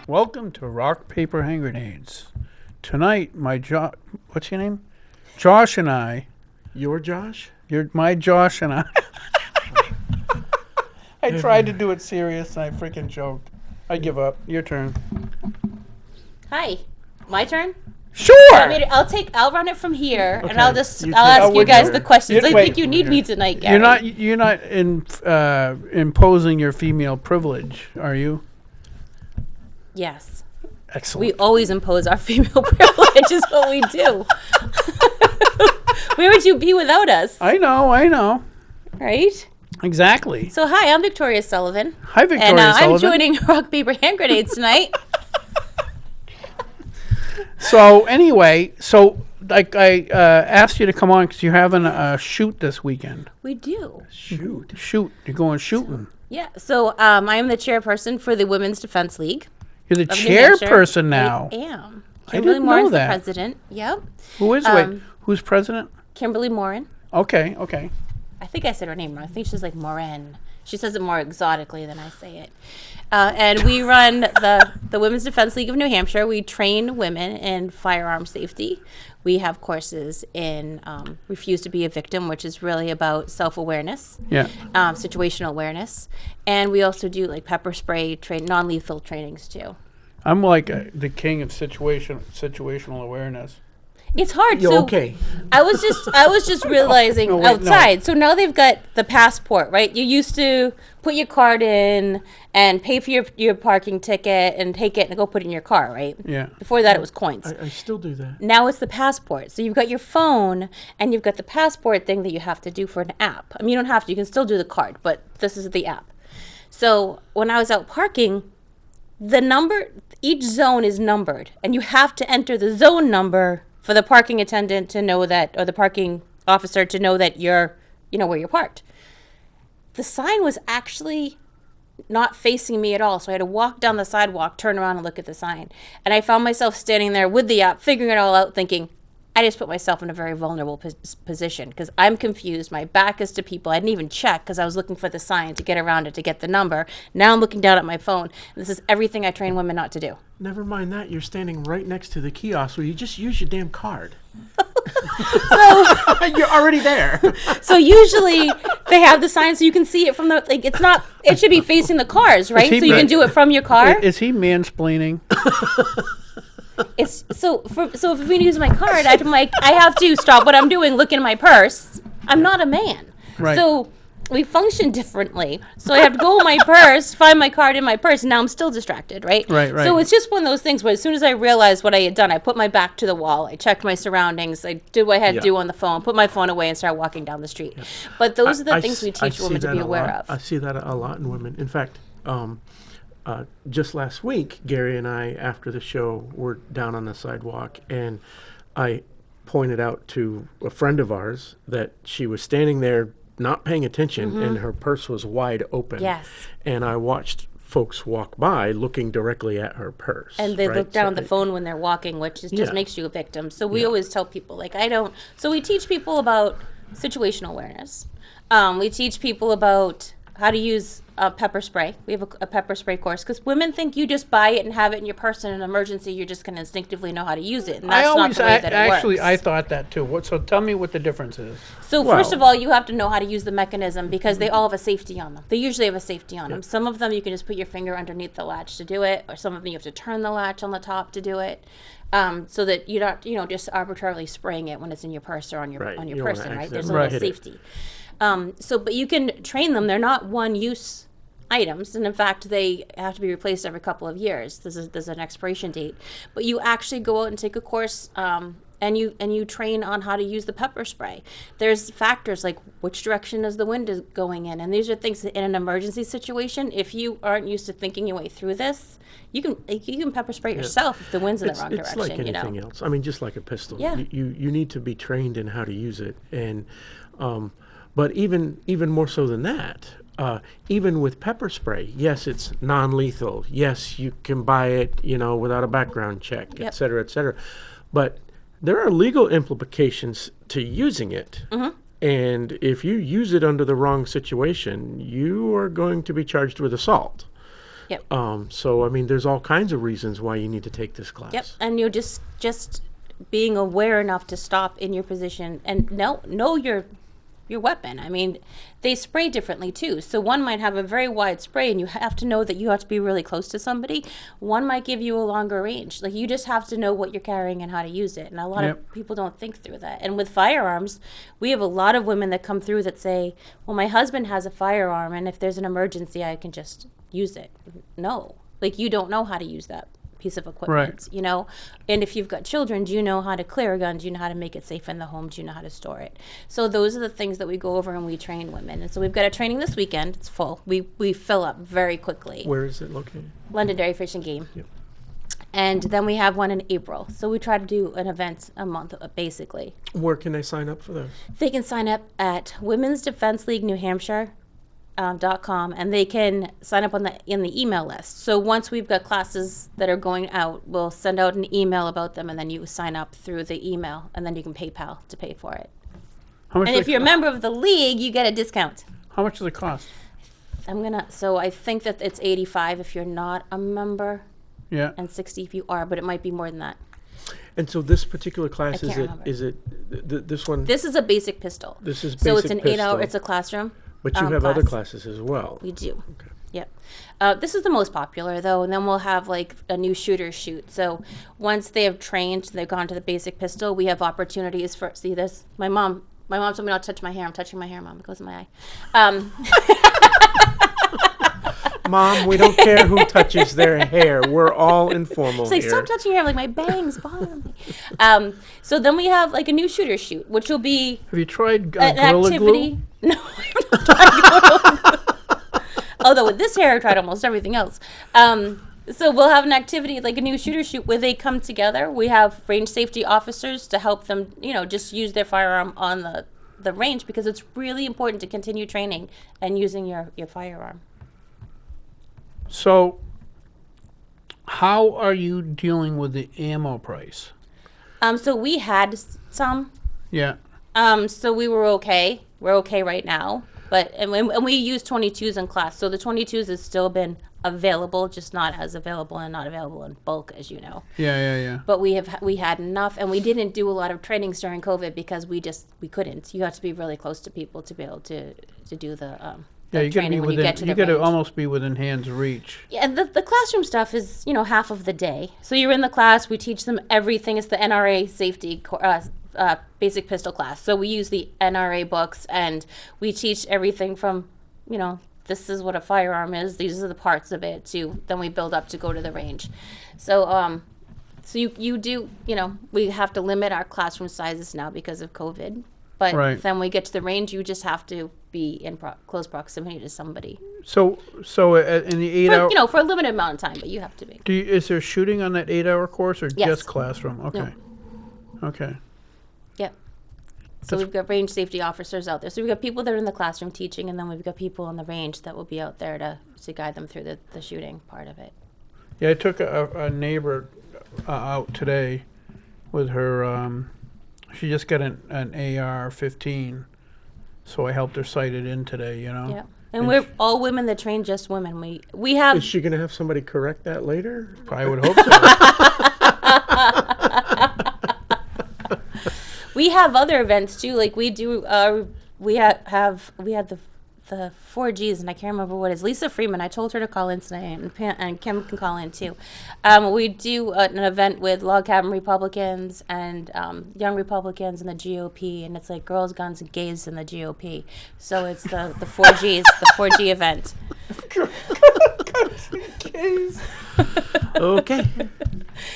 Welcome to Rock, Paper, Hand Grenades. Tonight, what's your name? Josh and I. Your Josh? My Josh and I. I tried to do it serious and I freaking joked. I give up. Your turn. Hi. My turn? Sure. I'll run it from here, Okay. and I'll ask you would guys you? the questions. I Wait. think you need me tonight, Gary. You're not imposing your female privilege, are you? Yes. Excellent. We always impose our female privilege is what we do. Where would you be without us? I know. Right? Exactly. So hi, I'm Victoria Sullivan. Hi, Victoria and Sullivan. I'm joining Rock, Paper, Hand Grenades tonight. So anyway, I asked you to come on because you're having a shoot this weekend. We do. Shoot. You're going shooting. Yeah. So I am the chairperson for the Women's Defense League. You're the of New Hampshire. chairperson now. I am. I Kimberly didn't know Morin's the that. president. Yep. Who's president? Kimberly Morin. Okay. I think I said her name wrong. I think she's like Morin. She says it more exotically than I say it. And we run the Women's Defense League of New Hampshire. We train women in firearm safety. We have courses in Refuse to be a Victim, which is really about self-awareness, situational awareness. And we also do like pepper spray, non-lethal trainings too. I'm like the king of situational awareness. It's hard. You're so okay. I was just realizing outside. No. So now they've got the passport, right? You used to put your card in and pay for your parking ticket and take it and go put it in your car, right? Yeah. Before that, it was coins. I still do that. Now it's the passport. So you've got your phone and you've got the passport thing that you have to do for an app. I mean, you don't have to. You can still do the card, but this is the app. So when I was out parking, each zone is numbered, and you have to enter the zone number for the parking attendant to know that, or the parking officer to know that you're, where you're parked. The sign was actually not facing me at all, so I had to walk down the sidewalk, turn around and look at the sign. And I found myself standing there with the app, figuring it all out, thinking, I just put myself in a very vulnerable position because I'm confused. My back is to people. I didn't even check because I was looking for the sign to get around it, to get the number. Now I'm looking down at my phone. And this is everything I train women not to do. Never mind that. You're standing right next to the kiosk where you just use your damn card. So you're already there. So usually they have the sign so you can see it from it should be facing the cars, right? So you can do it from your car. Is he mansplaining? It's so if we use my card, I'm like, I have to stop what I'm doing, look in my purse. I'm not a man. Right. So we function differently. So I have to go in my purse, find my card in my purse, and now I'm still distracted, right? Right. So it's just one of those things where as soon as I realized what I had done, I put my back to the wall, I checked my surroundings, I did what I had to do on the phone, put my phone away and started walking down the street. Yeah. But those are the things we teach women to be aware of. I see that a lot in women. In fact, just last week, Gary and I, after the show, were down on the sidewalk, and I pointed out to a friend of ours that she was standing there not paying attention, and her purse was wide open. Yes. And I watched folks walk by looking directly at her purse. And they look down the phone when they're walking, which just makes you a victim. So we always tell people, so we teach people about situational awareness. We teach people about how to use pepper spray. We have a pepper spray course because women think you just buy it and have it in your purse in an emergency. You're just going to instinctively know how to use it. And that's not the way that it works. I thought that too. So tell me what the difference is. So first of all, you have to know how to use the mechanism because they all have a safety on them. They usually have a safety on them. Some of them you can just put your finger underneath the latch to do it, or some of them you have to turn the latch on the top to do it, so that you're not, just arbitrarily spraying it when it's in your purse or on your person, right? There's a little safety. But you can train them. They're not one-use items, and in fact, they have to be replaced every couple of years. There's an expiration date. But you actually go out and take a course, and you train on how to use the pepper spray. There's factors like which direction is the wind is going in, and these are things that in an emergency situation, if you aren't used to thinking your way through this, you can pepper spray yourself if the wind's in the wrong direction. It's like anything else. I mean, just like a pistol. Yeah. You need to be trained in how to use it, and but even more so than that. Even with pepper spray, yes, it's non-lethal. Yes, you can buy it, without a background check, et cetera, et cetera. But there are legal implications to using it. And if you use it under the wrong situation, you are going to be charged with assault. Yep. So I mean, there's all kinds of reasons why you need to take this class. Yep. And you're just being aware enough to stop in your position and know your weapon. I mean, they spray differently too. So one might have a very wide spray and you have to know that you have to be really close to somebody. One might give you a longer range. Like, you just have to know what you're carrying and how to use it. And a lot of people don't think through that. And with firearms, we have a lot of women that come through that say, well, my husband has a firearm and if there's an emergency, I can just use it. No, like, you don't know how to use that piece of equipment, you know. And if you've got children, do you know how to clear a gun? Do you know how to make it safe in the home? Do you know how to store it? So those are the things that we go over and we train women. And so we've got a training this weekend. It's full. We fill up very quickly. Where is it located? Londonderry Fish and Game. Yep. And then we have one in April. So we try to do an event a month, basically. Where can they sign up for those? They can sign up at Women's Defense League New Hampshire. .com, and they can sign up in the email list. So once we've got classes that are going out, we'll send out an email about them, and then you sign up through the email, and then you can PayPal to pay for it. How much And if you're a member of the league, you get a discount. How much does it cost? So I think that it's $85 if you're not a member, Yeah. and $60 if you are, but it might be more than that. And so this particular class, I can't remember. this one? This is a basic pistol. This is so it's basic an 8-hour. pistol. It's a classroom. But you have other class. classes as well. We do. Okay. Yep. This is the most popular, though, and then we'll have, like, a new shooter shoot. So once they have trained, they've gone to the basic pistol, we have opportunities for, see this? My mom told me not to touch my hair. I'm touching my hair, Mom. It goes in my eye. Mom, we don't care who touches their hair. We're all informal It's like, here. stop touching your hair. Like, my bangs bother me. So then we have, like, a new shooter shoot, which will be Have you tried an Gorilla activity. Glue? No, I've not tried Gorilla Glue. Although with this hair, I tried almost everything else. So we'll have an activity, like a new shooter shoot, where they come together. We have range safety officers to help them, just use their firearm on the range, because it's really important to continue training and using your firearm. So, how are you dealing with the ammo price? So we had some. Yeah. So we were okay. We're okay right now. But and we use 22s in class. So the 22s has still been available, just not as available and not available in bulk, as you know. Yeah. But we had enough, and we didn't do a lot of trainings during COVID because we couldn't. You have to be really close to people to be able to do the Yeah, you got to be training when within. you get to the got to range. almost be within hand's reach. Yeah, the classroom stuff is, half of the day. So you're in the class, we teach them everything. It's the NRA safety basic pistol class. So we use the NRA books, and we teach everything from, this is what a firearm is, these are the parts of it, to then we build up to go to the range. So so you do, we have to limit our classroom sizes now because of COVID. But Right. then we get to the range, you just have to be in close proximity to somebody. So in the 8 hour, For a limited amount of time, but you have to be. is there shooting on that 8 hour course or Yes. just classroom? Okay. No. Okay. Yep. So we've got range safety officers out there. So we've got people that are in the classroom teaching, and then we've got people on the range that will be out there to guide them through the shooting part of it. Yeah, I took a neighbor out today with her. She just got an AR-15, so I helped her sight it in today. Yeah. And we're all women that train just women. We have. Is she going to have somebody correct that later? I would hope so. We have other events too. Like we do. We had the 4Gs, and I can't remember what it is. Lisa Freeman. I told her to call in tonight, and Kim can call in too. We do an event with log cabin Republicans and young Republicans in the GOP, and it's like girls, guns, and gays in the GOP. So it's the 4Gs, the 4G event. Okay.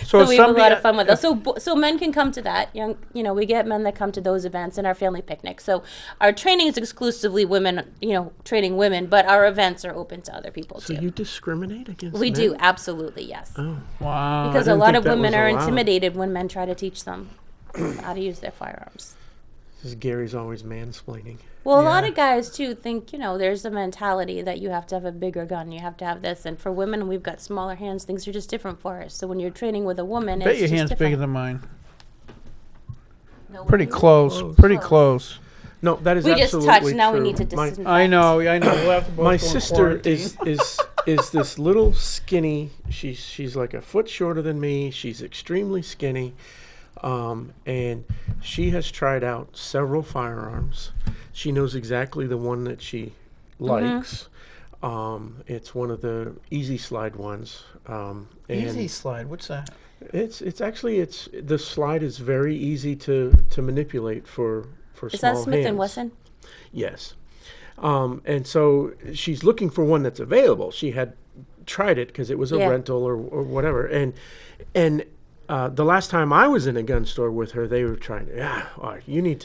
So we have a lot of fun with those. So men can come to that. We get men that come to those events and our family picnic. So our training is exclusively women, training women, but our events are open to other people So too. you discriminate against We men? do, absolutely, yes. Oh. Wow. Because a didn't lot think of that women was are allowed. intimidated when men try to teach them how to use their firearms. This is Gary's always mansplaining. Well, a lot of guys too think, there's a mentality that you have to have a bigger gun, you have to have this, and for women, we've got smaller hands. Things are just different for us. So when you're training with a woman, Bet it's your just hand's different. bigger than mine. No, Pretty we- close. Close. Pretty close. No, that is We just absolutely touched. Now we true. need to My- disinfect. I know. We'll have to both My go in sister quarantine. is is this little skinny. She's like a foot shorter than me. She's extremely skinny, and she has tried out several firearms. She knows exactly the one that she likes. It's one of the easy slide ones. And Easy slide. What's that? It's actually the slide is very easy to manipulate for Is small that Smith and hands. Wesson? Yes. And so she's looking for one that's available. She had tried it because it was a Yeah. rental or whatever. And the last time I was in a gun store with her, they were trying to, you need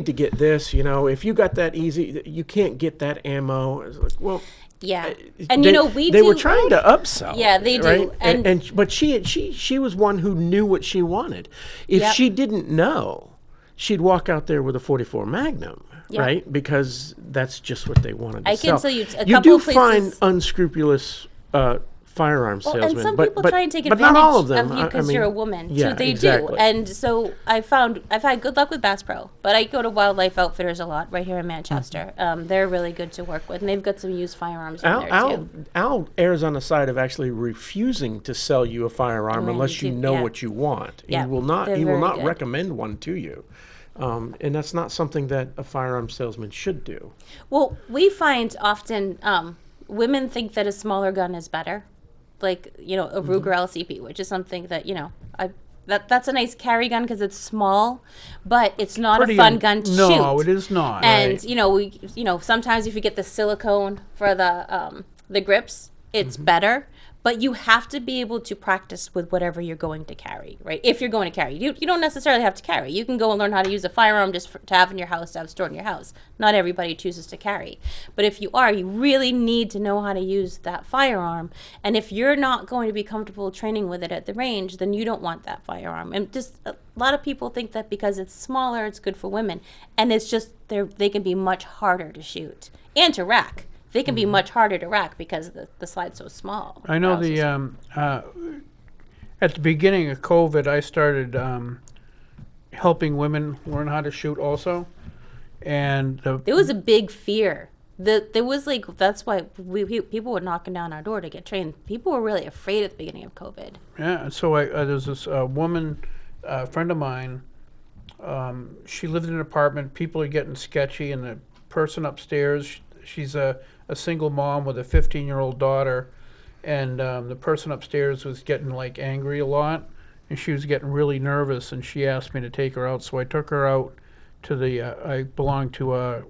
to get this, if you got that easy, you can't get that ammo. I was like, well, Yeah. And they they were trying to upsell. Yeah, they do. Right? And But she was one who knew what she wanted. If Yep. she didn't know, she'd walk out there with a 44 Magnum. Yep. Right, because that's just what they wanted to I sell. can tell you a You couple do of find places. unscrupulous firearm Well, salesmen, and some but people but, try and take but advantage not all of them. you because you're a woman. Yeah, too. They exactly. do. And so I've had good luck with Bass Pro, but I go to Wildlife Outfitters a lot right here in Manchester. They're really good to work with, and they've got some used firearms in there too. Al errs on the side of actually refusing to sell you a firearm Right, unless you too, know yeah. what you want. Yeah, He will not. they're He will very not good. recommend one to you, and that's not something that a firearm salesman should do. Well, we find often women think that a smaller gun is better, like a Ruger LCP, which is something that that's a nice carry gun because it's small, but it's not a fun gun to shoot. No, it is not. And sometimes if you get the silicone for the grips, it's better. But you have to be able to practice with whatever you're going to carry, right? If you're going to carry, you don't necessarily have to carry. You can go and learn how to use a firearm just to have in your house, to have stored in your house. Not everybody chooses to carry. But if you are, you really need to know how to use that firearm. And if you're not going to be comfortable training with it at the range, then you don't want that firearm. And just a lot of people think that because it's smaller, it's good for women. And it's just they can be much harder to shoot and to rack. They can be much harder to rack because the slide's so small. I know at the beginning of COVID, I started helping women learn how to shoot also, and There was a big fear. There was that's why people were knocking down our door to get trained. People were really afraid at the beginning of COVID. yeah. So there's this woman, friend of mine. She lived in an apartment. People are getting sketchy, and the person upstairs, she's a single mom with a 15-year-old daughter, and the person upstairs was getting angry a lot, and she was getting really nervous, and she asked me to take her out. So I took her out to I belong to a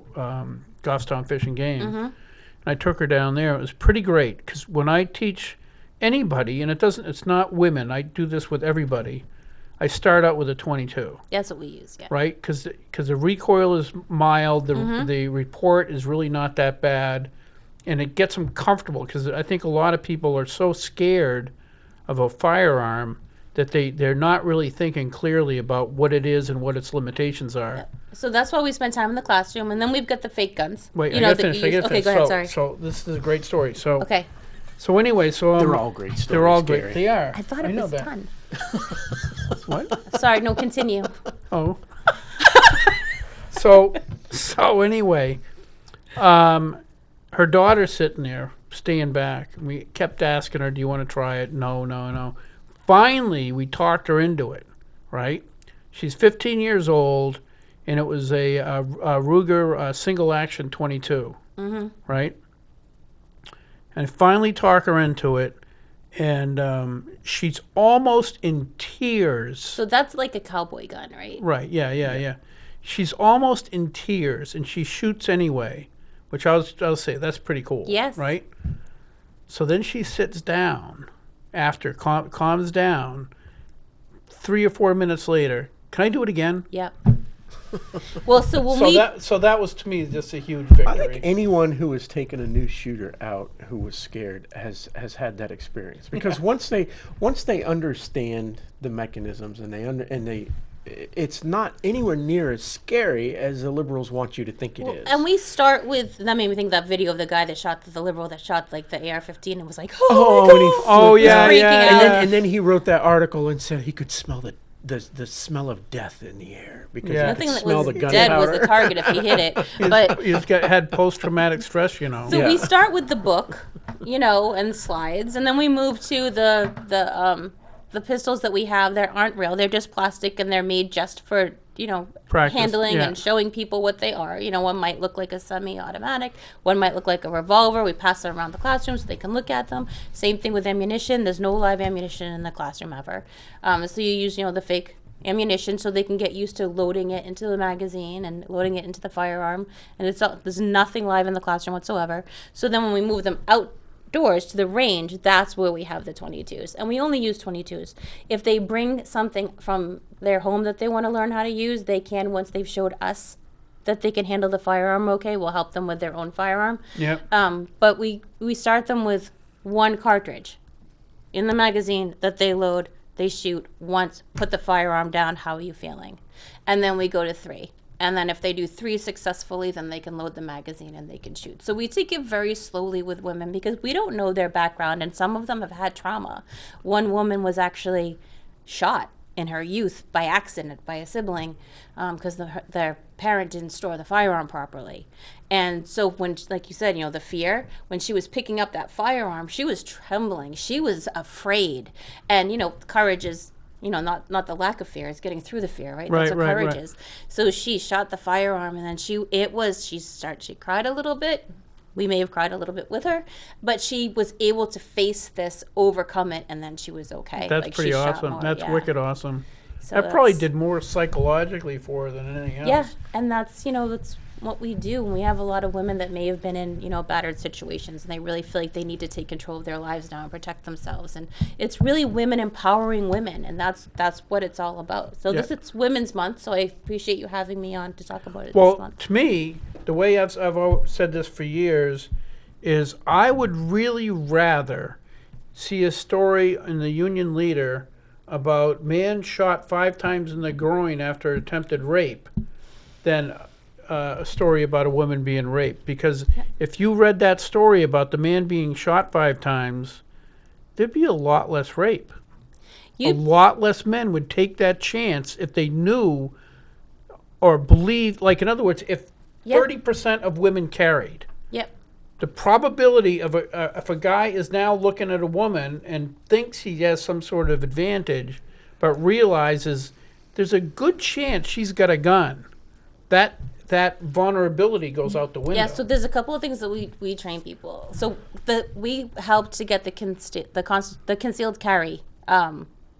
Goffstown Fish and Game, and I took her down there. It was pretty great because when I teach anybody, and it's not women, I do this with everybody. I start out with a 22. That's what we use. Yeah. Right, because the recoil is mild, the report is really not that bad, and it gets them comfortable. Because I think a lot of people are so scared of a firearm that they're not really thinking clearly about what it is and what its limitations are. So that's why we spend time in the classroom, and then we've got the fake guns. Wait, I gotta finish. Okay, go ahead. Sorry. So this is a great story. So Okay. So anyway, They're all great stories. they're all Gary. great. They are. I thought it know was that. done. What? Sorry. No, continue. Oh. So anyway, her daughter's sitting there, staying back. We kept asking her, "Do you want to try it?" No. Finally, we talked her into it. Right? She's 15 years old, and it was a Ruger single action 22. Right? And finally talk her into it, and she's almost in tears. So that's like a cowboy gun, right? Right, yeah. She's almost in tears, and she shoots anyway, which I'll say that's pretty cool. Yes. Right? So then she sits down after, calms down. 3 or 4 minutes later, can I do it again? Yep. Well, So that was to me just a huge victory. I think anyone who has taken a new shooter out who was scared has had that experience, because once they understand the mechanisms and it's not anywhere near as scary as the liberals want you to think it is. And we start with, that made me think of that video of the guy that shot the liberal that shot the AR-15 and was like, and then he wrote that article and said he could smell the smell of death in the air because he Nothing could that smell was the dead gunpowder. was the target if he hit it. But He's had post-traumatic stress, so we start with the book, you know, and slides. And then we move to the pistols that we have that aren't real. They're just plastic and they're made just for, you know, Practice, handling yeah. and showing people what they are. You know, one might look like a semi-automatic, one might look like a revolver. We pass them around the classroom so they can look at them. Same thing with ammunition. There's no live ammunition in the classroom ever. So you use, you know, the fake ammunition so they can get used to loading it into the magazine and loading it into the firearm. And there's nothing live in the classroom whatsoever. So then when we move them outdoors to the range, that's where we have the 22s. And we only use 22s. If they bring something from their home that they want to learn how to use, they can, once they've showed us that they can handle the firearm okay, we'll help them with their own firearm. Yep. But we start them with one cartridge in the magazine that they load, they shoot once, put the firearm down, how are you feeling? And then we go to 3. And then if they do 3 successfully, then they can load the magazine and they can shoot. So we take it very slowly with women because we don't know their background, and some of them have had trauma. One woman was actually shot in her youth by accident by a sibling because their parent didn't store the firearm properly. And so when, like you said, you know, the fear, when she was picking up that firearm, she was trembling. She was afraid. And, you know, courage is, you know, not the lack of fear, it's getting through the fear, right? That's what courage is. So she shot the firearm, and then she cried a little bit. We may have cried a little bit with her, but she was able to face this, overcome it, and then she was okay. That's Like, pretty she shot awesome. more, That's yeah. wicked awesome. So That probably that's- did more psychologically for her than anything else. Yeah, and that's, you know, that's what we do. And we have a lot of women that may have been in, you know, battered situations, and they really feel like they need to take control of their lives now and protect themselves. And it's really women empowering women, and that's what it's all about. So Yeah. it's Women's Month, so I appreciate you having me on to talk about it this Well, month. to me, the way I've said this for years is I would really rather see a story in the Union Leader about man shot 5 times in the groin after attempted rape than a story about a woman being raped. Because if you read that story about the man being shot 5 times, there'd be a lot less rape. A lot less men would take that chance if they knew or believed, like, in other words, if 30% of women carried, Yep. the probability of if a guy is now looking at a woman and thinks he has some sort of advantage, but realizes there's a good chance she's got a gun, that vulnerability goes out the window. Yeah, so there's a couple of things that we train people. So we helped to get the concealed carry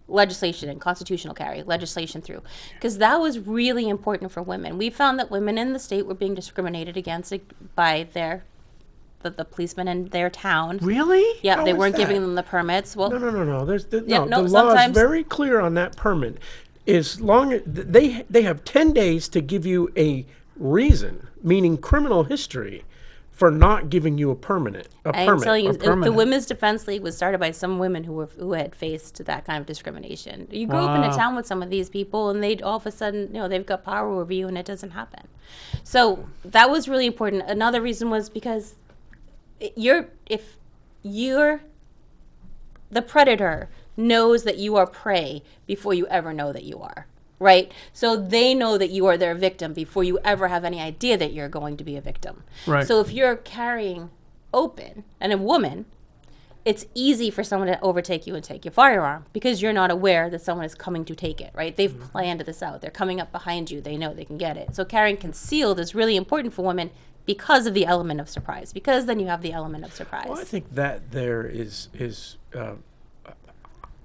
legislation and constitutional carry legislation through, because that was really important for women. We found that women in the state were being discriminated against by the policemen in their town. Really? Yeah, How they is weren't giving that? them the permits. Well, No. The no, law is sometimes- very clear on that permit. As long as they have 10 days to give you a reason, meaning criminal history, for not giving you a permit. I'm telling you, the permanent. Women's Defense League was started by some women who had faced that kind of discrimination. You grow up in a Wow. town with some of these people, and they all of a sudden, you know, they've got power over you, and it doesn't happen. So that was really important. Another reason was because if you're the predator knows that you are prey before you ever know that you are. Right? So they know that you are their victim before you ever have any idea that you're going to be a victim. Right. So if you're carrying open and a woman, it's easy for someone to overtake you and take your firearm because you're not aware that someone is coming to take it, right? They've planned this out. They're coming up behind you. They know they can get it. So carrying concealed is really important for women because of the element of surprise, because then you have the element of surprise. Well, I think that there is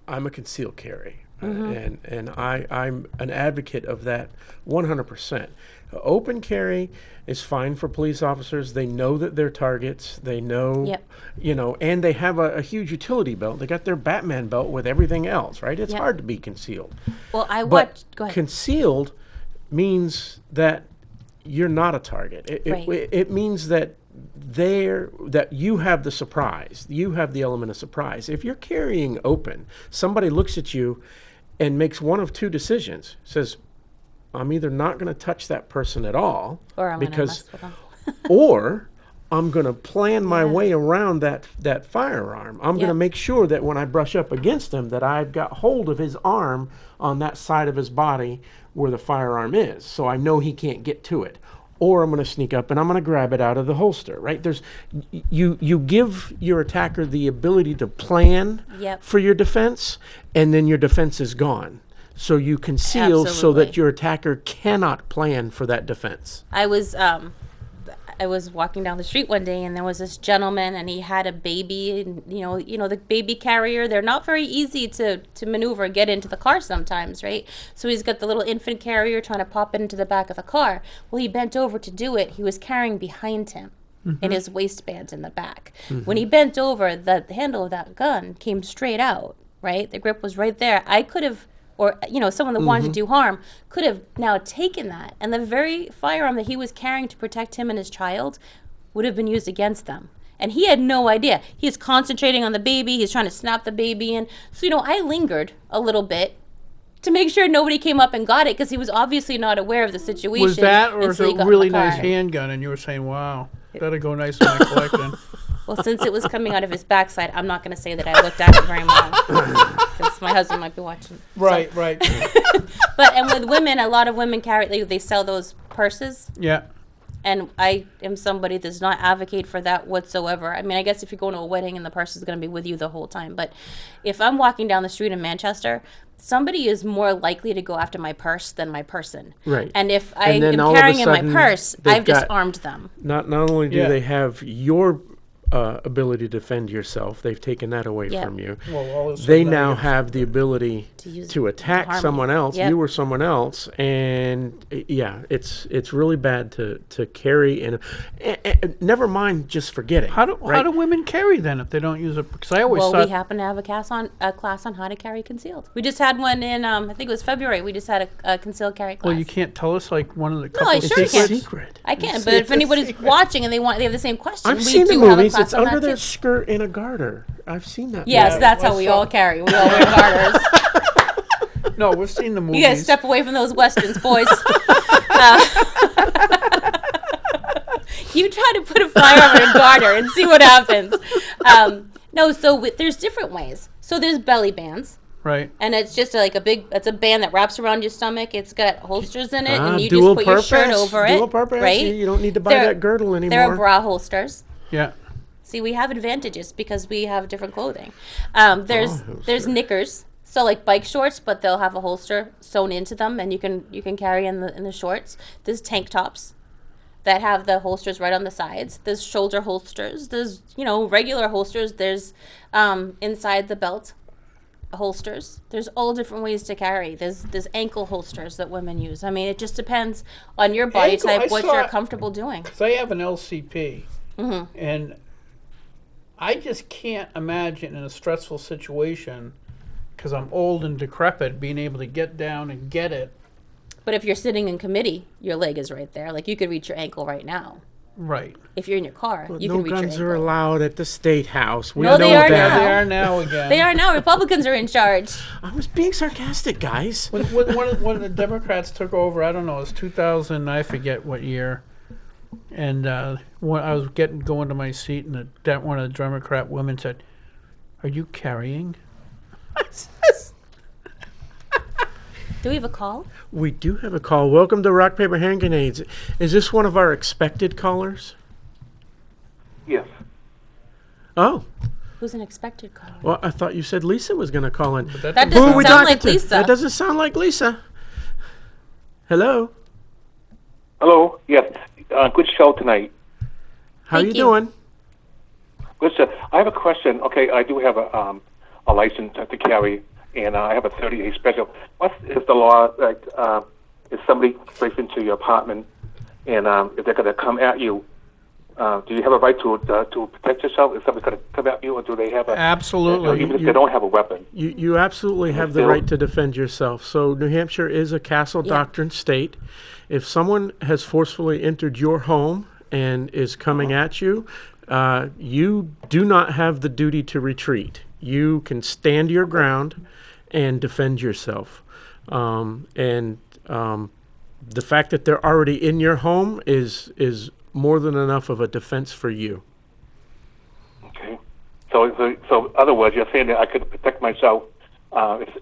I'm a concealed carry. And I'm an advocate of that 100%. Open carry is fine for police officers. They know that they're targets. They know, Yep. you know, and they have a huge utility belt. They got their Batman belt with everything else, right? It's Yep. hard to be concealed. Well, I But watched. Go ahead. concealed means that you're not a target. Right. It means that that you have the surprise. You have the element of surprise. If you're carrying open, somebody looks at you and makes one of 2 decisions. Says, I'm either not going to touch that person at all, Or I'm going to because, mess with them. or I'm going to plan my way around that firearm. I'm going Yeah. to make sure that when I brush up against him, that I've got hold of his arm on that side of his body where the firearm is, so I know he can't get to it. or I'm going to sneak up and I'm going to grab it out of the holster, right? You give your attacker the ability to plan Yep. for your defense, and then your defense is gone. So you conceal so that Absolutely. your attacker cannot plan for that defense. I was walking down the street one day, and there was this gentleman, and he had a baby, and the baby carrier, they're not very easy to maneuver, get into the car sometimes, right? So he's got the little infant carrier trying to pop it into the back of the car. Well, he bent over to do it. He was carrying behind him in his waistband in the back. When he bent over, the handle of that gun came straight out, right? The grip was right there. I could have, or someone that wanted to do harm could have now taken that, and the very firearm that he was carrying to protect him and his child would have been used against them. And he had no idea. He's concentrating on the baby. He's trying to snap the baby in. So, I lingered a little bit to make sure nobody came up and got it, because he was obviously not aware of the situation. Was that, or was until it he a got in really the car. nice handgun, and you were saying, wow, that'll go nice in my collection? Well, since it was coming out of his backside, I'm not going to say that I looked at it very long, because my husband might be watching. Right. But, and with women, a lot of women carry, they sell those purses. Yeah. And I am somebody that does not advocate for that whatsoever. I mean, I guess if you're going to a wedding and the purse is going to be with you the whole time. But if I'm walking down the street in Manchester, somebody is more likely to go after my purse than my person. Right. And if I And then am all of a carrying in my sudden, purse, they've I've just got- armed them. Not only do Yeah. they have your ability to defend yourself, they've taken that away Yeah. from you. Well, all of a They sudden now you get- have the ability use to attack harm someone you. else, Yep. you or someone else, and it's really bad to carry. And never mind just forgetting. How do right? women carry then if they don't use it? Because I always Well, thought we happen to have a class on how to carry concealed. We just had one in, I think it was February. We just had a concealed carry class. Well, you can't tell us like one of the I couple sure you It's can. a secret. I can, but if anybody's watching and they have the same question, I've we seen the do have a movies. class It's on under that their too. skirt in a garter. I've seen that. Yes, Yeah, that's how I we saw- all carry. We all wear garters. No, we've seen the movies. You guys step away from those westerns, boys. You try to put a firearm in a garter and see what happens. No, so there's different ways. So there's belly bands. Right. And it's just it's a band that wraps around your stomach. It's got holsters in it, and you dual just put your shirt purpose, over dual it. purpose. Right? You don't need to buy that girdle anymore. There are bra holsters. Yeah. See, we have advantages because we have different clothing. There's knickers, so like bike shorts, but they'll have a holster sewn into them, and you can carry in the shorts. There's tank tops that have the holsters right on the sides. There's shoulder holsters. There's regular holsters. There's inside the belt holsters. There's all different ways to carry. There's ankle holsters that women use. I mean, it just depends on your body Ankle, I type, what saw- you're comfortable doing. Because I have an LCP, Mm-hmm. and I just can't imagine in a stressful situation, because I'm old and decrepit, being able to get down and get it. But if you're sitting in committee, your leg is right there. Like you could reach your ankle right now. Right. If you're in your car, you no can reach guns your are ankle. allowed at the state house. We No, they know are that. now. They are now again. They are now. Republicans are in charge. I was being sarcastic, guys. When one of the Democrats took over, I don't know, it was 2000, I forget what year, and when I was going to my seat, and one of the Democrat women said, "Are you carrying?" Do we have a call? We do have a call. Welcome to Rock, Paper, Hand Grenades. Is this one of our expected callers? Yes. Oh, Who's an expected caller? well, I thought you said Lisa was going to call in. But That Who are doesn't we sound talking like to? Lisa. That doesn't sound like Lisa. Hello. Hello. Yes. Good show tonight. How Thank you you. doing? Good show. I have a question. Okay, I do have a license to carry, and I have a 30-day special. What is the law like? If somebody breaks into your apartment, and if they're going to come at you, do you have a right to protect yourself? If somebody's going to come at you, or do they have a Absolutely. even if they don't have a weapon? You absolutely have the still- right to defend yourself. So New Hampshire is a castle doctrine state. If someone has forcefully entered your home and is coming at you, you do not have the duty to retreat. You can stand your ground and defend yourself. The fact that they're already in your home is more than enough of a defense for you. Okay. So in other words, you're saying that I could protect myself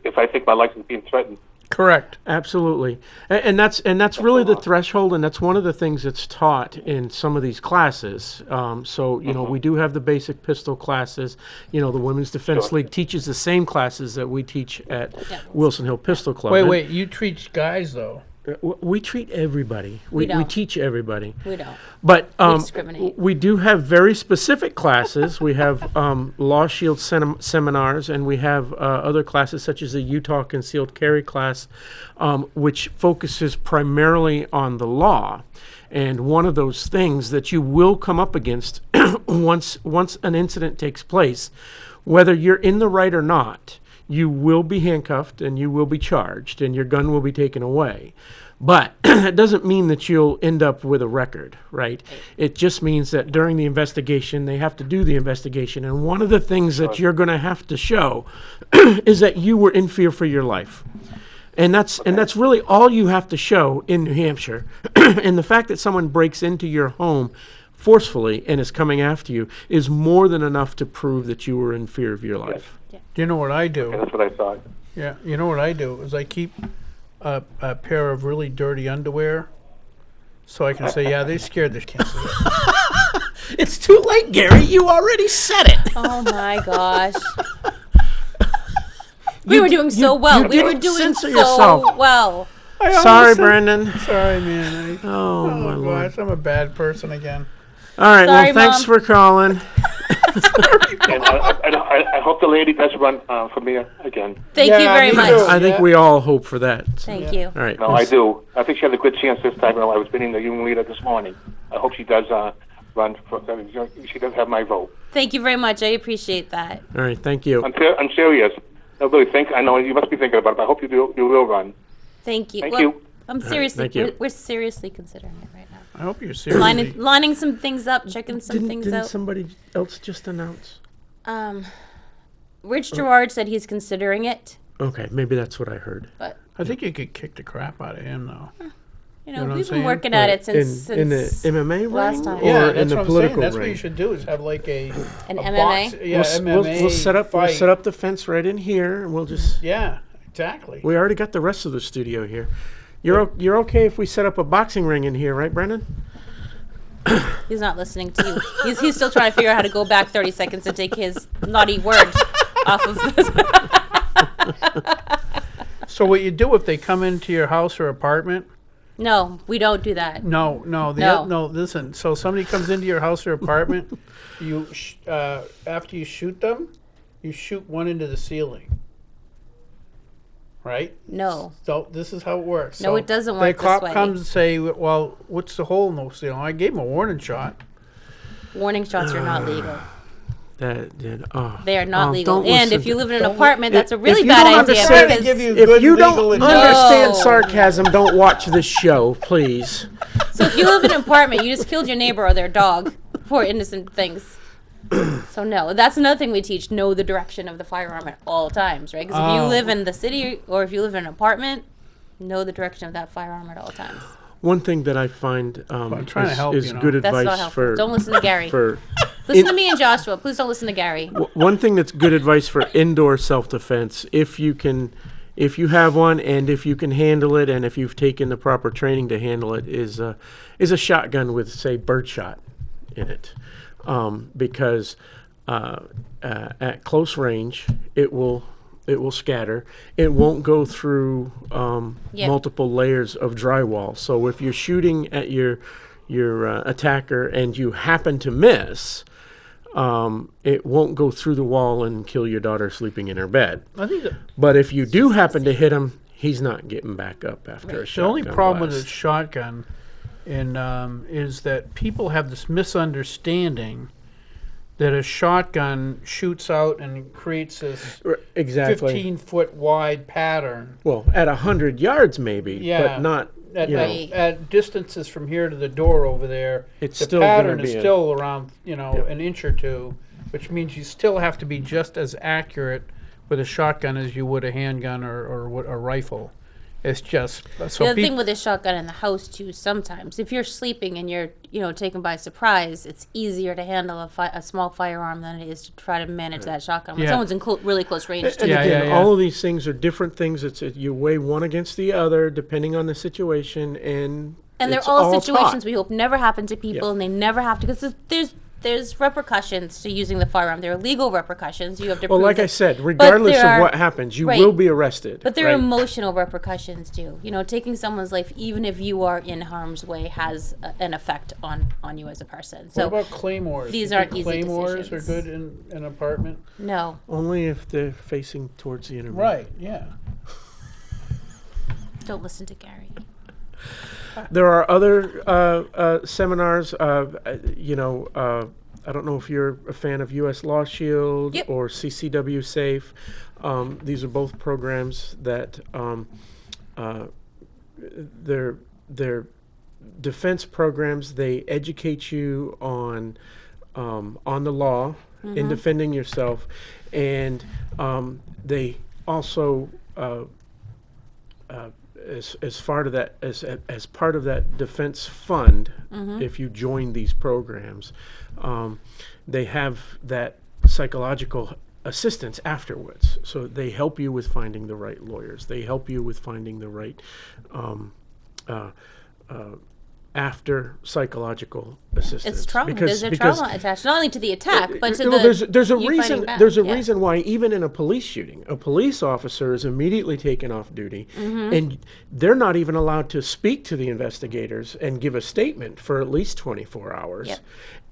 if I think my life is being threatened. Correct. Absolutely, and that's really the threshold, and that's one of the things that's taught in some of these classes. So we do have the basic pistol classes. The Women's Defense League teaches the same classes that we teach at Wilson Hill Pistol Club. Wait, you treat guys though. We treat everybody. We teach everybody. We don't. But We discriminate. we do have very specific classes. We have Law Shield seminars, and we have other classes such as the Utah Concealed Carry class, which focuses primarily on the law. And one of those things that you will come up against once an incident takes place, whether you're in the right or not, you will be handcuffed and you will be charged and your gun will be taken away. But that doesn't mean that you'll end up with a record, right? It just means that during the investigation, they have to do the investigation. And one of the things that you're going to have to show is that you were in fear for your life. And that's really all you have to show in New Hampshire. And the fact that someone breaks into your home forcefully and is coming after you is more than enough to prove that you were in fear of your life. You know what I do? Yeah, that's what I thought. Yeah, you know what I do is I keep a pair of really dirty underwear, so I can say, yeah, they scared the kids. It's too late, Gary. You already said it. Oh my gosh. We were doing so well. We were doing censor so yourself. well. Sorry, Brandon. Sorry, man. Oh, my Lord. gosh, I'm a bad person again. All right, Sorry, well, thanks Mom. for calling. And I hope the lady does run for me again. Thank you very me much. too. I think we all hope for that. Thank you. All right. No, I do. I think she has a good chance this time. I was meeting the union leader this morning. I hope she does run for. She does have my vote. Thank you very much. I appreciate that. All right, thank you. I'm serious. No, really, I know you must be thinking about it, but I hope you will run. Thank you. Thank Well, you. I'm seriously. thank you. We're seriously considering it right now. I hope you're seriously. Lining some things up, checking some things Didn't out. somebody else just announce? Rich Gerard said he's considering it, Okay, maybe that's what I heard. but I think you could kick the crap out of him, though. you know what I'm we've been saying? working at it since in the MMA last ring time. or Yeah, in that's the what I'm saying. political That's what you ring? should do is have like an a MMA. box, yeah, MMA We'll set up. We'll fight. set up the fence right in here, and we'll just. Yeah, exactly. We already got the rest of the studio here. You're okay if we set up a boxing ring in here, right, Brendan? He's not listening to you. He's still trying to figure out how to go back 30 seconds and take his naughty word off of this. So what you do if they come into your house or apartment? No, we don't do that. No. No. Listen. So somebody comes into your house or apartment, you after you shoot them, you shoot one into the ceiling. Right? No. So this is how it works. No, So it doesn't work The this cop way. comes and say, "Well, what's the hole in the ceiling?" I gave him a warning shot. Warning shots are not legal. That did. Oh. They are not legal. Don't And listen if you to- live in an don't- apartment, that's a if really you bad don't idea. understand- Because Give you If good you legal don't advice. understand No. sarcasm, don't watch this show, please. so if you live in an apartment, you just killed your neighbor or their dog for innocent things. So no, that's another thing we teach: know the direction of the firearm at all times, right? Because if you Oh. live in the city or if you live in an apartment, know the direction of that firearm at all times. One thing that I find I'm trying to help is you, know. good That's not advice helpful. for Don't listen to Gary. for Listen to me and Joshua. Please don't listen to Gary. one thing that's good advice for indoor self-defense, if you have one and if you can handle it and if you've taken the proper training to handle it, is a shotgun with, say, birdshot in it, because at close range it will scatter. It won't go through multiple layers of drywall. So if you're shooting at your attacker and you happen to miss, it won't go through the wall and kill your daughter sleeping in her bed. I think But if you do happen to hit him, he's not getting back up after a the shotgun only problem with blast. a shotgun is that people have this misunderstanding that a shotgun shoots out and creates this Exactly. 15-foot wide pattern. Well, at 100 yards maybe, Yeah. but not. At, you know, at, at distances from here to the door over there, It's the still gonna pattern is be a- still around, Yep. an inch or two, which means you still have to be just as accurate with a shotgun as you would a handgun or a rifle. It's just The so other thing people. with a shotgun in the house too, sometimes if you're sleeping and you're taken by surprise, it's easier to handle a small firearm than it is to try to manage that shotgun when Yeah. someone's in really close range. And Yeah, again, yeah, yeah. all of these things are different things. You weigh one against the other depending on the situation, and And they're it's all situations taught. we hope never happen to people, Yeah. and they never have to, because there's repercussions to using the firearm. There are legal repercussions. You have to Well, prove like I that- said, but regardless there of are- what happens, you right. will be arrested. But there are right? emotional repercussions too. Taking someone's life, even if you are in harm's way, has an effect on you as a person. What So about claymores? these You aren't think easy claymores decisions. are good in an apartment. no, Only if they're facing towards the enemy. Right. Yeah. don't listen to Gary. There are other seminars. I don't know if you're a fan of U.S. Law Shield Yep. or CCW Safe. These are both programs that they're defense programs. They educate you on the law in defending yourself, and they also as part of that as part of that defense fund, if you join these programs, they have that psychological assistance afterwards. So they help you with finding the right lawyers. They help you with finding the right after psychological assistance. It's trauma. Because- There's a because- trauma attached, not only to the attack, but to well, there's a you reason. fighting back. There's a Yeah. reason why even in a police shooting, a police officer is immediately taken off duty, Mm-hmm. and they're not even allowed to speak to the investigators and give a statement for at least 24 hours. Yep.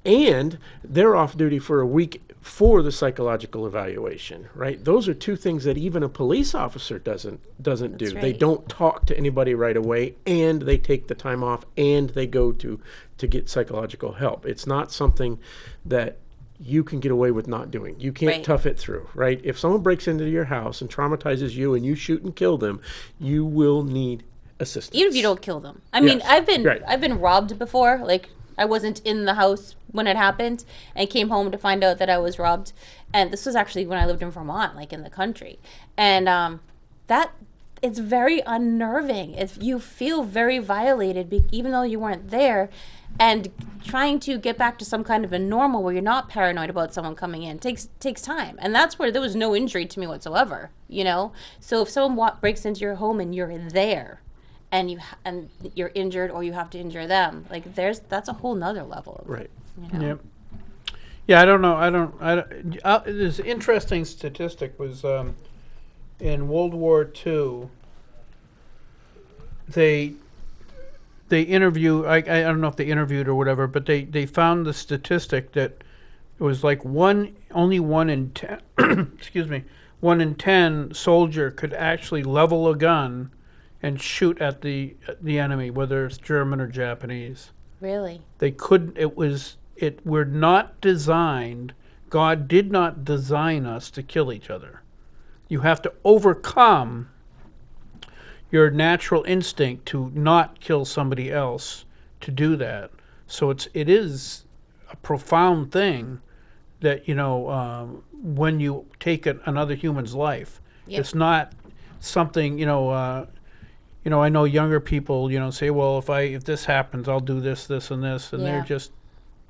And they're off duty for a week for the psychological evaluation, right? Those are two things that even a police officer doesn't do. They right. don't talk to anybody right away, and they take the time off, and they go to get psychological help. It's not something that you can get away with not doing. You can't Right. tough it through, right? If someone breaks into your house and traumatizes you and you shoot and kill them, you will need assistance. Even if you don't kill them. I mean, Yes. I've Right. been robbed before. Like, I wasn't in the house when it happened and came home to find out that I was robbed. And this was actually when I lived in Vermont, like in the country. And that it's very unnerving. If you feel very violated, even though you weren't there, and trying to get back to some kind of a normal where you're not paranoid about someone coming in takes time. And that's where there was no injury to me whatsoever. So if someone breaks into your home and you're there, and you're injured or you have to injure them, like that's a whole nother level. Right. Yep. Yeah, I don't know. This interesting statistic was in World War II. They interview. I don't know if they interviewed or whatever, but they found the statistic that it was like only 1 in 10. Excuse me, 1 in 10 soldier could actually level a gun and shoot at the enemy, whether it's German or Japanese. Really? They couldn't. We're not designed. God did not design us to kill each other. You have to overcome your natural instinct to not kill somebody else to do that. So it is a profound thing that when you take another human's life, Yep. it's not something I know younger people, say, well, if this happens, I'll do this, this, and this, and Yeah. they're just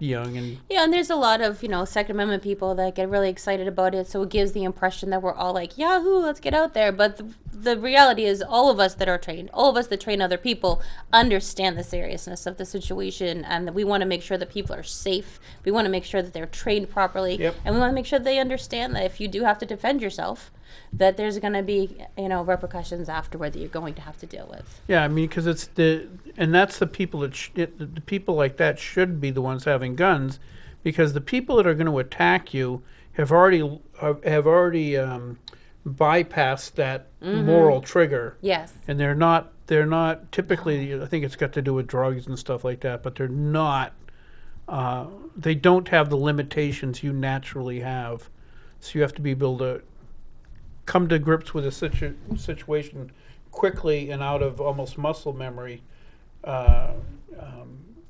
young and Yeah, and there's a lot of, Second Amendment people that get really excited about it, so it gives the impression that we're all like, yahoo, let's get out there. But the reality is all of us that are trained, all of us that train other people, understand the seriousness of the situation, and that we want to make sure that people are safe. We want to make sure that they're trained properly. Yep. And we want to make sure they understand that if you do have to defend yourself, that there's going to be, repercussions afterward that you're going to have to deal with. yeah, I mean, because that's the people the people like that should be the ones having guns, because the people that are going to attack you have already bypassed that moral trigger, Yes. and they're not typically. I think it's got to do with drugs and stuff like that, but they're not. They don't have the limitations you naturally have, so you have to be able to come to grips with a situation quickly and out of almost muscle memory,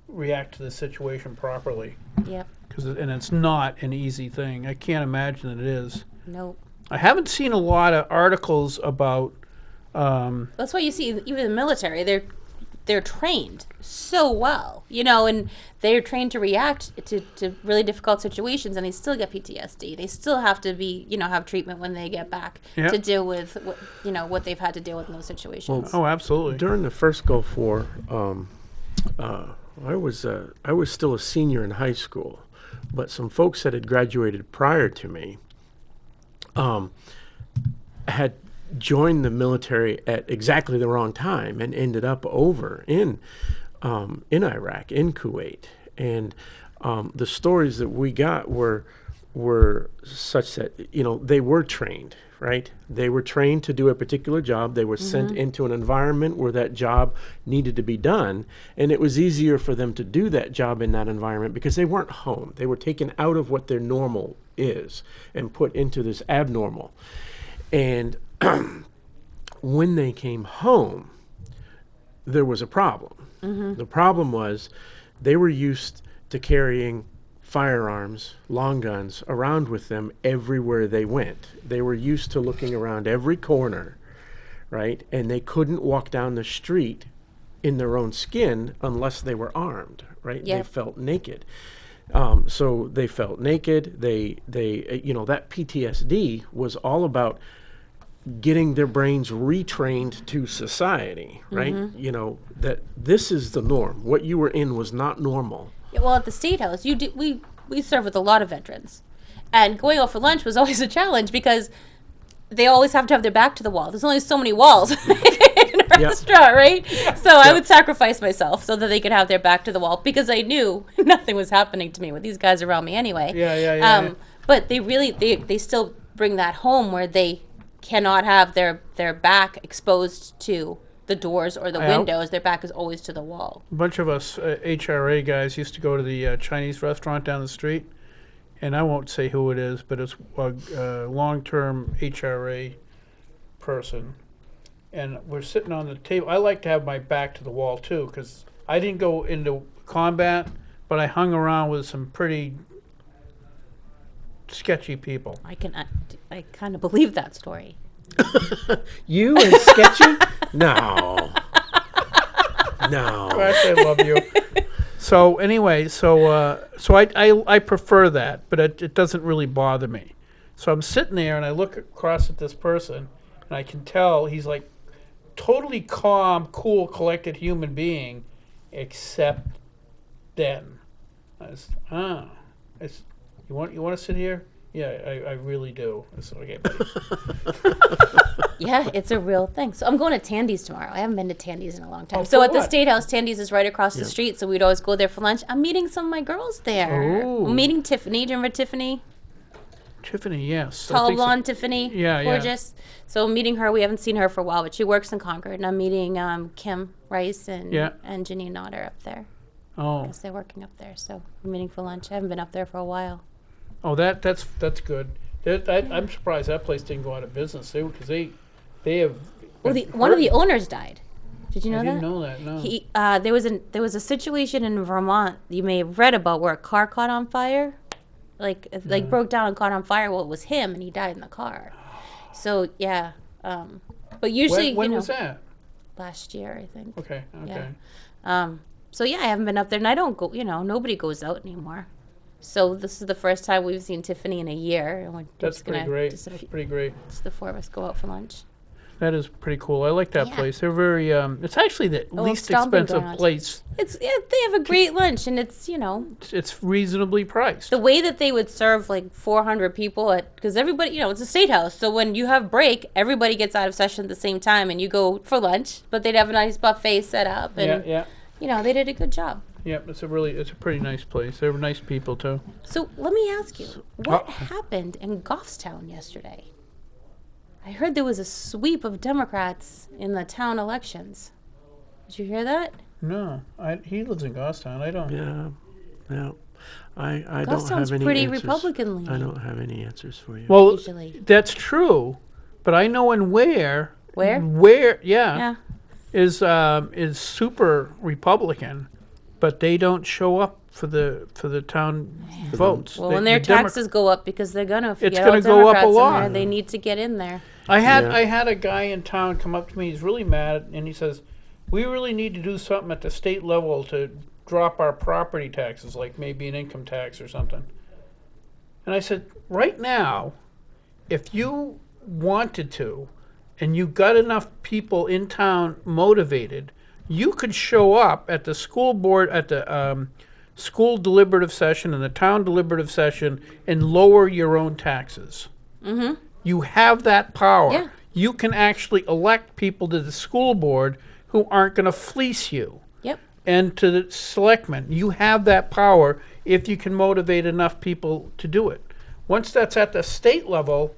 react to the situation properly. Yep. And it's not an easy thing. I can't imagine that it is. Nope. I haven't seen a lot of articles about That's why you see even the military, they're trained so well, and they're trained to react to really difficult situations, and they still get PTSD. They still have to be, have treatment when they get back Yeah. to deal with what they've had to deal with in those situations. Oh, absolutely. During the first Gulf War, I was still a senior in high school, but some folks that had graduated prior to me had joined the military at exactly the wrong time and ended up over in Iraq, in Kuwait, and the stories that we got were such that they were trained. Right? They were trained to do a particular job. They were sent into an environment where that job needed to be done. And it was easier for them to do that job in that environment because they weren't home. They were taken out of what their normal is and put into this abnormal. And when they came home, there was a problem. The problem was they were used to carrying firearms, long guns, around with them everywhere they went. They were used to looking around every corner, right? And they couldn't walk down the street in their own skin unless they were armed, right? Yep. They felt naked. So they felt naked. They that PTSD was all about getting their brains retrained to society, right? That this is the norm. What you were in was not normal. Yeah, well, at the State House, we serve with a lot of veterans, and going out for lunch was always a challenge because they always have to have their back to the wall. There's only so many walls in a restaurant, right? So I would sacrifice myself so that they could have their back to the wall because I knew nothing was happening to me with these guys around me anyway. Yeah. But they still bring that home where they cannot have their back exposed to the doors or the windows. Their back is always to the wall. A bunch of us HRA guys used to go to the Chinese restaurant down the street, and I won't say who it is, but it's a long-term HRA person. And we're sitting on the table. I like to have my back to the wall, too, because I didn't go into combat, but I hung around with some pretty sketchy people. I kind of believe that story. You and sketchy? No. Gosh, I love you. So anyway, I prefer that, but it doesn't really bother me. So I'm sitting there and I look across at this person, and I can tell he's like totally calm, cool, collected human being, except then. You want to sit here? Yeah, I really do. I said, okay, buddy. Yeah, it's a real thing. So I'm going to Tandy's tomorrow. I haven't been to Tandy's in a long time. Oh, So for at the what? State House, Tandy's is right across the street, so we'd always go there for lunch. I'm meeting some of my girls there. Oh. I'm meeting Tiffany. Do you remember Tiffany? Tiffany, yes. I Tall think so. blonde Tiffany. Yeah. Gorgeous. So I'm meeting her. We haven't seen her for a while, but she works in Concord. And I'm meeting Kim Rice and Janine Otter up there. Oh. Because they're working up there. So I'm meeting for lunch. I haven't been up there for a while. Oh, that's good. I'm surprised that place didn't go out of business because they have. Well, one of the owners died. Did you know I that? didn't know that. No. He there was a situation in Vermont you may have read about where a car caught on fire, like broke down and caught on fire. Well, it was him, and he died in the car. So yeah, but usually when was that? last year, I think. Okay. Yeah. So yeah, I haven't been up there, and I don't go. Nobody goes out anymore. So this is the first time we've seen Tiffany in a year, and we're That's just pretty gonna great. just That's pretty great. Just the four of us go out for lunch. That is pretty cool. I like that Yeah. place. They're very. It's actually the least stomping expensive ground. place. They have a great lunch, and it's It's reasonably priced. the way that they would serve like 400 people because everybody, it's a State House. So when you have break, everybody gets out of session at the same time, and you go for lunch. But they'd have a nice buffet set up, and Yeah. they did a good job. Yep. It's a pretty nice place. They're nice people too. So let me ask you, what happened in Goffstown yesterday? I heard there was a sweep of Democrats in the town elections. Did you hear that? No, he lives in Goffstown. I don't. Yeah. I don't Goffstown's have any pretty answers. Republican-leaning. I don't have any answers for you. Well, Usually. that's true, but I know in Ware. Where? Yeah. Is super Republican, but they don't show up for the town votes. Well, They- when their the Demo- taxes go up because they're gonna, if you It's get all gonna go up a Democrats in lot. there, they need to get in there. I Yeah. had a guy in town come up to me. He's really mad, and he says, "We really need to do something at the state level to drop our property taxes, like maybe an income tax or something." And I said, "Right now, if you wanted to, and you got enough people in town motivated, you could show up at the school board at the school deliberative session and the town deliberative session and lower your own taxes." Mm-hmm. You have that power. Yeah. You can actually elect people to the school board who aren't going to fleece you. Yep. And to the selectmen, you have that power if you can motivate enough people to do it. Once that's at the state level,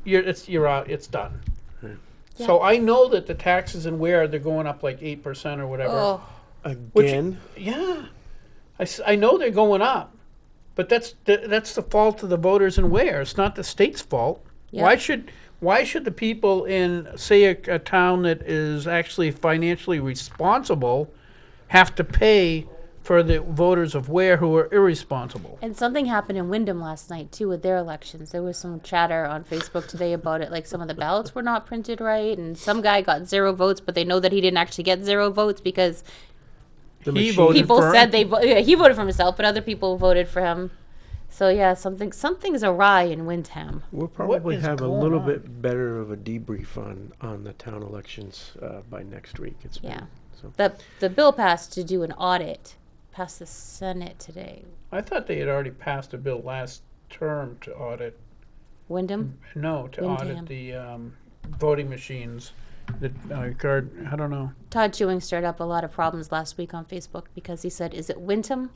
you're out. It's done. Yeah. So I know that the taxes in Ware, they're going up like 8% or whatever. Oh, Again, Yeah, I know they're going up, but that's the fault of the voters in Ware. It's not the state's fault. Yeah. Why should the people in, say, a town that is actually financially responsible have to pay for the voters of Ware who are irresponsible? and something happened in Wyndham last night too with their elections. There was some chatter on Facebook today about it, like some of the ballots were not printed right, and some guy got 0 votes, but they know that he didn't actually get 0 votes because the He machine- voted people for said him. he voted for himself, but other people voted for him. So yeah, something's awry in Wyndham. We'll probably is have a going little on? bit better of a debrief on the town elections by next week. It's Yeah. been, so. The bill passed to do an audit, passed the Senate today. I thought they had already passed a bill last term to audit. Wyndham. No, to Windham. audit the voting machines. The card. I don't know. Todd Chewing stirred up a lot of problems last week on Facebook because he said, "Is it Wyndham,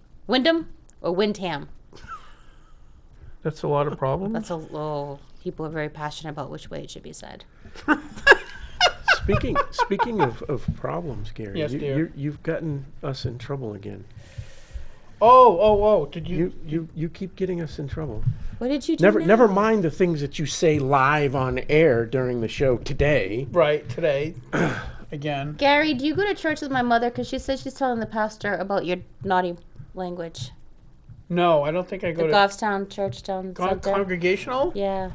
or Windham?" That's a lot of problems. That's people are very passionate about which way it should be said. Speaking of problems, Gary, Yes, dear. you've gotten us in trouble again. Oh! Did you? You keep getting us in trouble. What did you do? Never now? mind the things that you say live on air during the show today. Right today, again. Gary, do you go to church with my mother? Because she said she's telling the pastor about your naughty language. No, I don't think I The go to Goffstown Church down Center. congregational. Yeah.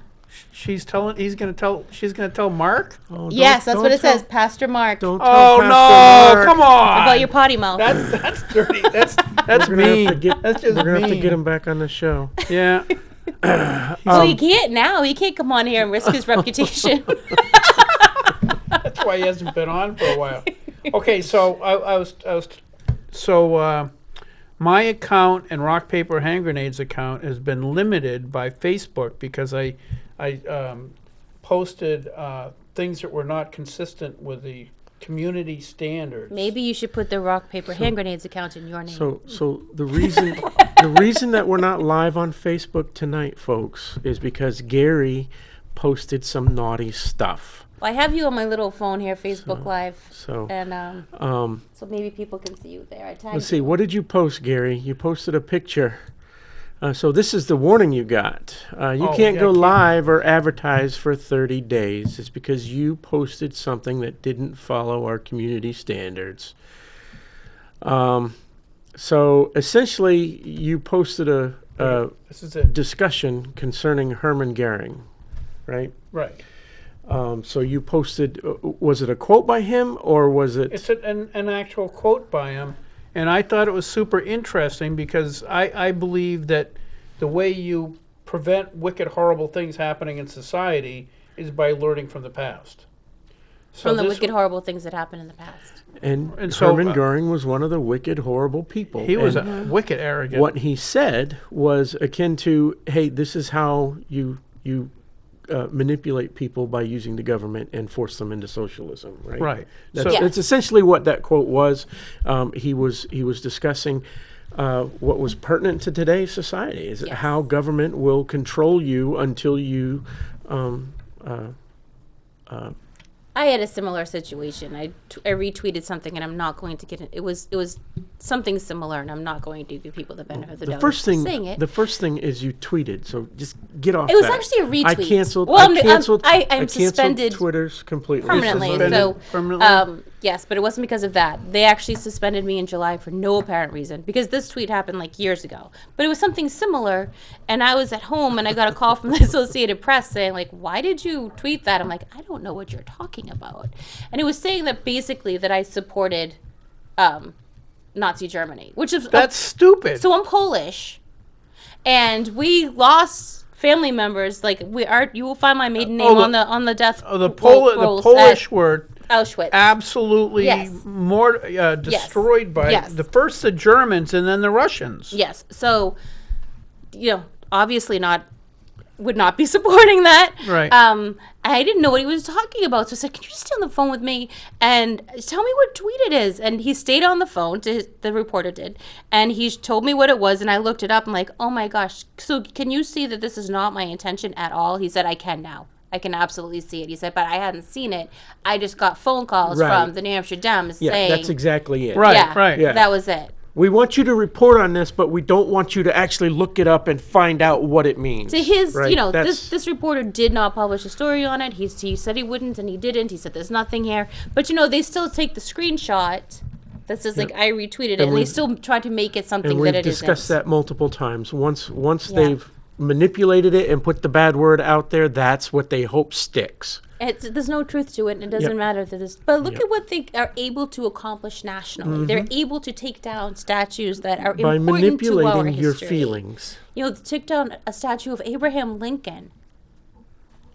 She's gonna tell Mark. Oh, Yes, that's don't what it tell- says, Pastor Mark. Don't tell Oh Pastor no! Mark. Come on. About your potty mouth. That's dirty. That's We're gonna mean. have to get, That's just we're gonna have to mean. get him back on the show. Yeah. Well, he can't now. He can't come on here and risk his reputation. That's why he hasn't been on for a while. Okay, so my account and Rock Paper Hand Grenades account has been limited by Facebook because I posted things that were not consistent with the community standards. Maybe you should put the rock, paper, hand grenades account in your name. So the reason that we're not live on Facebook tonight, folks, is because Gary posted some naughty stuff. Well, I have you on my little phone here, Facebook Live, So and so maybe people can see you there. I tagged let's see. you. What did you post, Gary? You posted a picture. So this is the warning you got. You can't yeah, go I can't. live or advertise for 30 days. It's because you posted something that didn't follow our community standards. So essentially, you posted a This is it. discussion concerning Herman Goering, right? Right. So you posted, was it a quote by him or was it? It's an actual quote by him. And I thought it was super interesting because I believe that the way you prevent wicked, horrible things happening in society is by learning from the past. So From the this wicked, horrible things that happened in the past. And so, Herman Goering was one of the wicked, horrible people. He was And wicked arrogant. what he said was akin to, hey, this is how you manipulate people by using the government and force them into socialism, right? Right. That's, So- that's essentially what that quote was. He was discussing what was pertinent to today's society, is Yes. how government will control you until you I had a similar situation. I retweeted something, and I'm not going to get it. It was something similar, and I'm not going to give people the benefit of the doubt. The first thing, saying it. the first thing is you tweeted. So just get off. It was that. actually a retweet. I canceled. Well, I canceled. I'm I canceled suspended Twitter's completely. permanently. Suspended So, permanently? yes, but it wasn't because of that. They actually suspended me in July for no apparent reason because this tweet happened like years ago. But it was something similar, and I was at home and I got a call from the Associated Press saying like, "Why did you tweet that?" I'm like, "I don't know what you're talking about," and it was saying that basically that I supported Nazi Germany, which is That's stupid. so I'm Polish, and we lost family members. Like you will find my maiden name on the death. The rolls Polish at were Auschwitz. absolutely Yes. more destroyed by first the Germans and then the Russians. Yes. So, obviously would not be supporting that. Right. I didn't know what he was talking about. So I said, "Can you just stay on the phone with me and tell me what tweet it is?" And he stayed on the phone, the reporter did, and he told me what it was, and I looked it up. I'm like, "Oh my gosh. So can you see that this is not my intention at all?" He said, "I can now. I can absolutely see it." He said, "But I hadn't seen it. I just got phone calls Right. from the New Hampshire Dems Yeah, saying..." that's exactly it. Right. Yeah, that was it. We want you to report on this, but we don't want you to actually look it up and find out what it means. To his, right? That's- this reporter did not publish a story on it. He said he wouldn't, and he didn't. He said there's nothing here. But, they still take the screenshot that says, like, I retweeted it, and they still try to make it something and that we've it isn't. discussed that multiple times. Once Yeah. they've manipulated it and put the bad word out there, that's what they hope sticks. There's no truth to it, and it doesn't matter that this. But look at what they are able to accomplish nationally. They're able to take down statues that are By important to our manipulating your history. feelings. They took down a statue of Abraham Lincoln.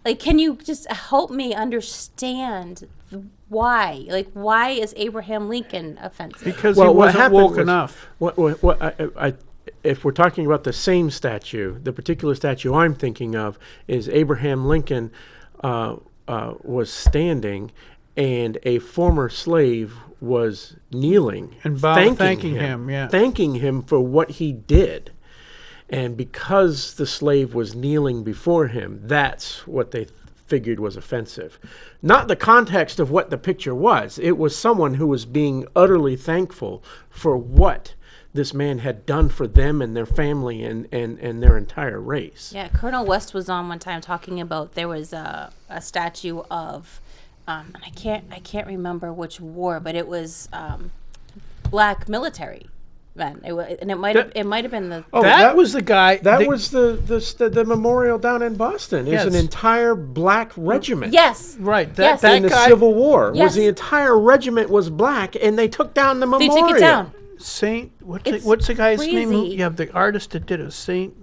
Like, can you just help me understand why? Like, why is Abraham Lincoln offensive? Because Well, he what wasn't happened woke was- enough. If we're talking about the same statue, the particular statue I'm thinking of is Abraham Lincoln was standing, and a former slave was kneeling And thanking him, yeah. thanking him for what he did. And because the slave was kneeling before him, that's what they figured was offensive. Not the context of what the picture was. It was someone who was being utterly thankful for what this man had done for them and their family and their entire race. Yeah, Colonel West was on one time talking about there was a statue of, and I can't remember which war, but it was black military men. It might have been the. Oh, that was the guy. That was the memorial down in Boston. It's an Yes. entire black regiment. Yes. right. Yes. That In the guy, Civil War, Yes. was the entire regiment was black, and they took down the They memorial. took it down. Saint. It's What's the guy's name? crazy. You have the artist that did it. Saint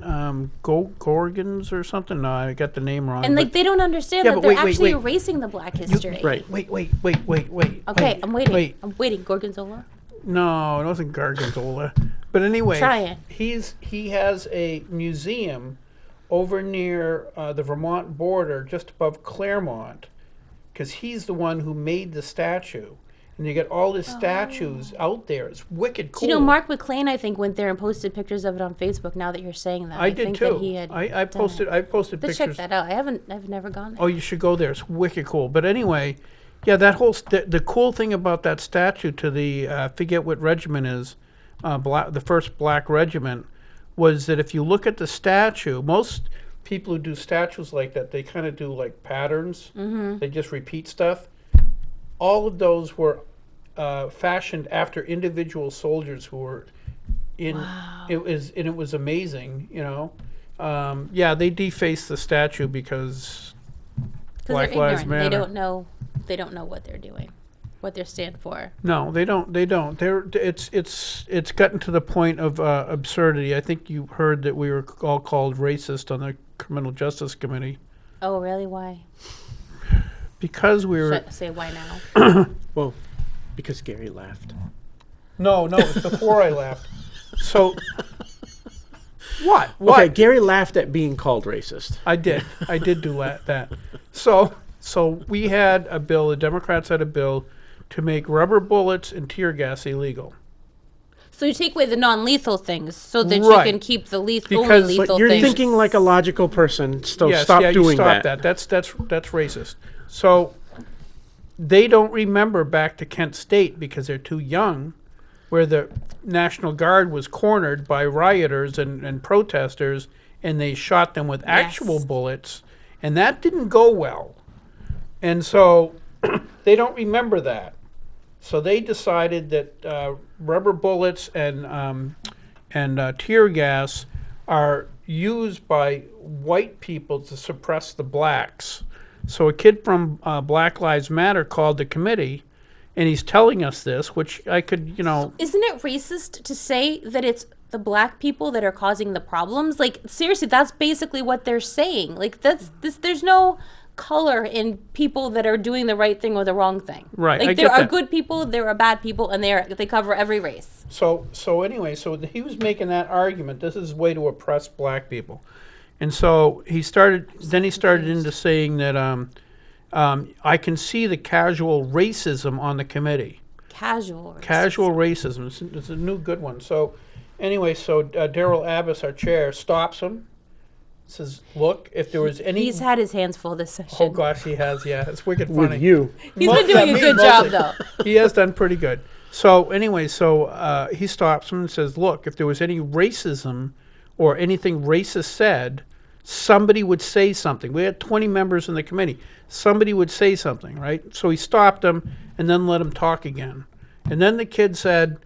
Gorgons or something. No, I got the name wrong. And but- like they don't understand Yeah, that but they're wait, actually wait. erasing the black history. Right. Wait. Okay, I'm waiting. Wait. I'm waiting. Gorgonzola. No, it wasn't Gargonzola. But anyway, Try it. he has a museum over near the Vermont border, just above Claremont, because he's the one who made the statue. And you get all his statues out there. It's wicked cool. Do you know Mark McLean? I think went there and posted pictures of it on Facebook. Now that you're saying that, I did think too. That he had I done posted. it. I posted Let's pictures. check that out. I've never gone there. Oh, you should go there. It's wicked cool. But anyway, yeah, that whole the cool thing about that statue to the I forget what regiment is, the first black regiment, was that if you look at the statue, most people who do statues like that, they kind of do like patterns. Mm-hmm. They just repeat stuff. All of those were fashioned after individual soldiers who were in. Wow. It was amazing, you know. Yeah, they defaced the statue because Black they're Lives ignorant. Matter. They don't know what they're doing, what they stand for. No, they don't. It's gotten to the point of absurdity. I think you heard that we were all called racist on the Criminal Justice Committee Oh, really? Why? because we were. Should I say why now? Well, because Gary laughed. No, it's before I left. So what? Okay, Gary laughed at being called racist. I did do that. So we had a bill. The Democrats had a bill to make rubber bullets and tear gas illegal. So you take away the non-lethal things so that Right. you can keep the only Because- lethal But you're things. thinking like a logical person. So Yes, stop yeah, doing you stop that. That's racist. So they don't remember back to Kent State because they're too young. where the National Guard was cornered by rioters and protesters, and they shot them with actual bullets, and that didn't go well. And so they don't remember that. So they decided that rubber bullets and tear gas are used by white people to suppress the blacks. So a kid from Black Lives Matter called the committee, and he's telling us this, which I could, Isn't it racist to say that it's the black people that are causing the problems? Like, seriously, that's basically what they're saying. Like, there's no color in people that are doing the right thing or the wrong thing. Right, Like, I there get are that. good people, there are bad people, and they cover every race. So anyway, so he was making that argument. This is a way to oppress black people. And so he started into saying that I can see the casual racism on the committee. Casual Racism. It's a new good one. So anyway, Daryl Abbas, our chair, stops him, says, look, if there was any... He's had his hands full this session. Oh, gosh, he has, yeah. It's wicked funny. With you. He's been doing a good job, though. He has done pretty good. So anyway, he stops him and says, look, if there was any racism or anything racist said, somebody would say something. We had 20 members in the committee. Somebody would say something, right? So he stopped him and then let him talk again. And then the kid said,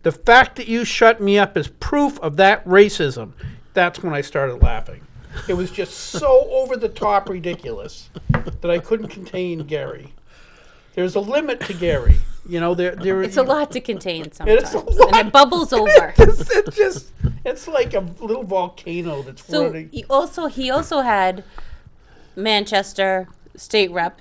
the fact that you shut me up is proof of that racism. That's when I started laughing. It was just so over-the-top ridiculous that I couldn't contain Gary. There's a limit to Gary. It's a lot to contain sometimes. It's a lot. And it bubbles over. It's like a little volcano that's So floating. he also had Manchester State Rep.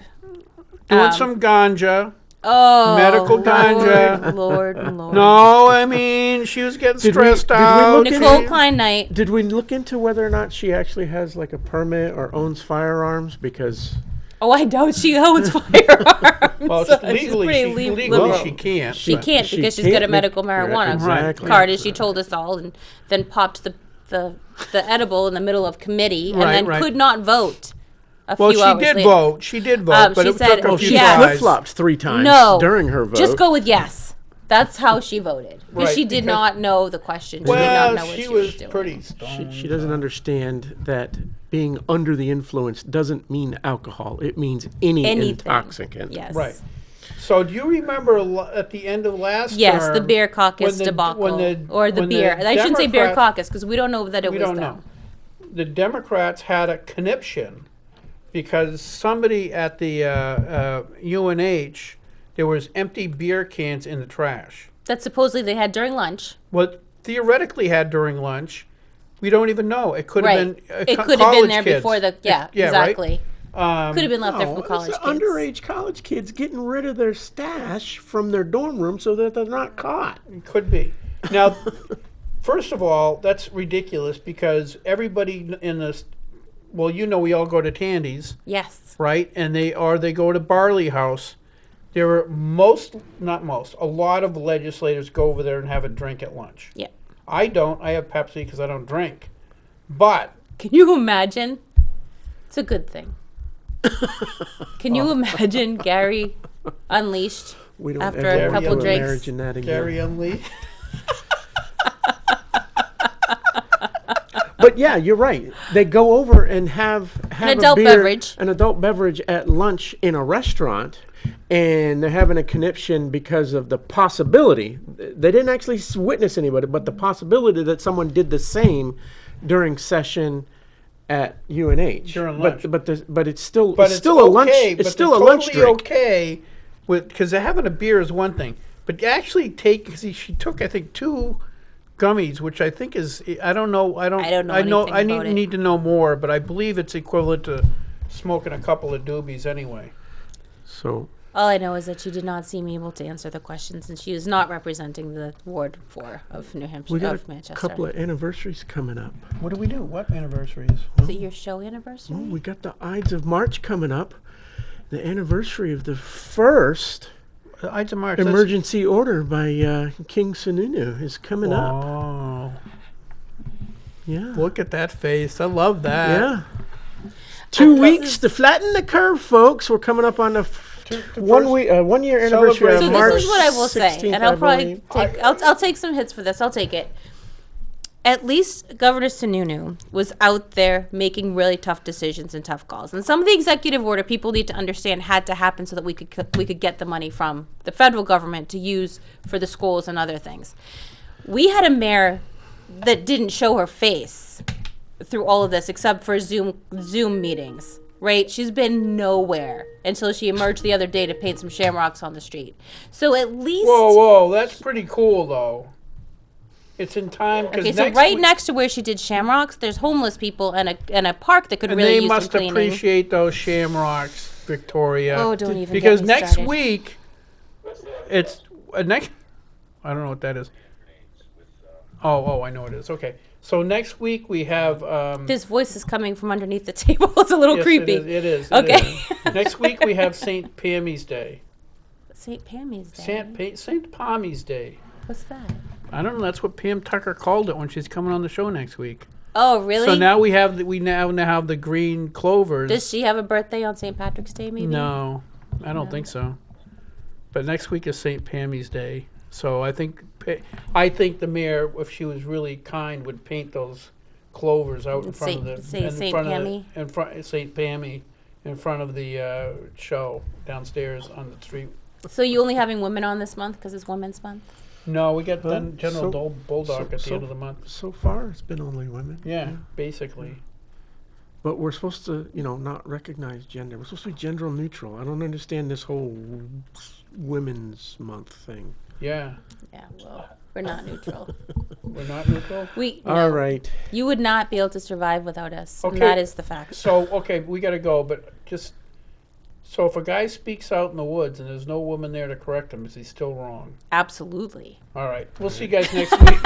Doing some ganja. Oh, Medical ganja. Lord. No, I mean, she was getting stressed did we out. look Nicole Klein Knight. Did we look into whether or not she actually has like a permit or owns firearms? Because Oh, I doubt she owns firearms. Well, So legally, she's pretty legally liberal. she can't. She but- can't She because she's can't got a make- medical marijuana Exactly. card, as she told us all, and then popped the edible in the middle of committee, and Right, then right. could not vote. Well, Few she hours did later. vote. She did vote, but she it said- took a oh, few she yes. flip tries. flopped 3 times No, during her vote. just go with yes. That's how she voted because Right, she did because- not know the question. She Well, did not know what she she was doing. pretty stoned. She doesn't understand that being under the influence doesn't mean alcohol. It means any Anything. intoxicant. Yes. Right. So do you remember at the end of last Yes, term, the beer caucus when the- debacle, when the- or the when beer. I shouldn't say beer Democrats- caucus because we don't know that it We was don't them. know. The Democrats had a conniption because somebody at the UNH, there was empty beer cans in the trash. That supposedly they had during lunch. Well, theoretically had during lunch. We don't even know. It could Right. have been It could have been college there kids. before the Yeah, right? exactly. Could have been left there No, from college it's kids. underage college kids getting rid of their stash from their dorm room so that they're not caught. It could be. Now, first of all, that's ridiculous because everybody in this, well, we all go to Tandy's, Yes. right? And they go to Barley House. There are a lot of legislators go over there and have a drink at lunch. Yeah. I don't. I have Pepsi because I don't drink. But Can you imagine? It's a good thing. Can you imagine Gary unleashed We don't after ever a couple do drinks? marriage in that again. Gary Unleashed. But yeah, you're right. They go over and have An a adult beer, beverage. an adult beverage at lunch in a restaurant, and they're having a conniption because of the possibility. They didn't actually witness anybody, but the possibility that someone did the same during session at UNH. During lunch. But it's still But it's still a lunch. okay, It's but still they're a lunch totally drink. okay because having a beer is one thing, but actually because she took I think 2 gummies, which I think is I don't know I don't know anything I about it. need to know more, but I believe it's equivalent to smoking a couple of doobies anyway. So All I know is that she did not seem able to answer the questions, and she was not representing the Ward 4 of New Hampshire, we got of a Manchester. couple of anniversaries coming up. What do we do? What anniversaries? Is it your show anniversary? Well, we got the Ides of March coming up. The anniversary of the first Ides of March. that's- emergency order by King Sununu is coming up. Oh, Yeah. look at that face! I love that. Yeah. 2 weeks to flatten the curve, folks. We're coming up on the 1 year anniversary Celebrate. on So March this is what I will say, 16th, and I'll I probably believe. take. I'll take some hits for this. I'll take it. At least Governor Sununu was out there making really tough decisions and tough calls. And some of the executive order people need to understand had to happen so that we could get the money from the federal government to use for the schools and other things. We had a mayor that didn't show her face through all of this except for Zoom meetings. Right? She's been nowhere until she emerged the other day to paint some shamrocks on the street. So at least Whoa, that's pretty cool, though. It's in time. okay, so next to where she did shamrocks, there's homeless people and a park that could and really they use must some cleaning. appreciate those shamrocks, Victoria. Oh, don't even because get me next started. week, it's next. I don't know what that is. Oh, I know what it is. Okay, so next week we have. This voice is coming from underneath the table. It's a little yes, creepy. It is. Okay. Next week we have St. Pammy's Day. St. Pammy's Day. St. Pammy's Day. What's that? I don't know. That's what Pam Tucker called it when she's coming on the show next week. Oh, really? So now we have the green clovers. Does she have a birthday on St. Patrick's Day? Maybe. No, I don't think so. But next week is St. Pammy's Day, so I think the mayor, if she was really kind, would paint those clovers out in front of the St. Pammy? St. Pammy in front of the show downstairs on the street. So you only having women on this month because it's Women's Month? No, we got Well, General so- Bulldog at the so- end of the month. So far, it's been only women. Yeah, basically. But we're supposed to, not recognize gender. We're supposed to be gender neutral. I don't understand this whole Women's Month thing. Yeah, Yeah. Well, we're not neutral. we're not neutral. All right. You would not be able to survive without us. Okay. And that is the fact. So, okay, we got to go, but just so if a guy speaks out in the woods and there's no woman there to correct him, is he still wrong? Absolutely. All right, we'll see you guys next week.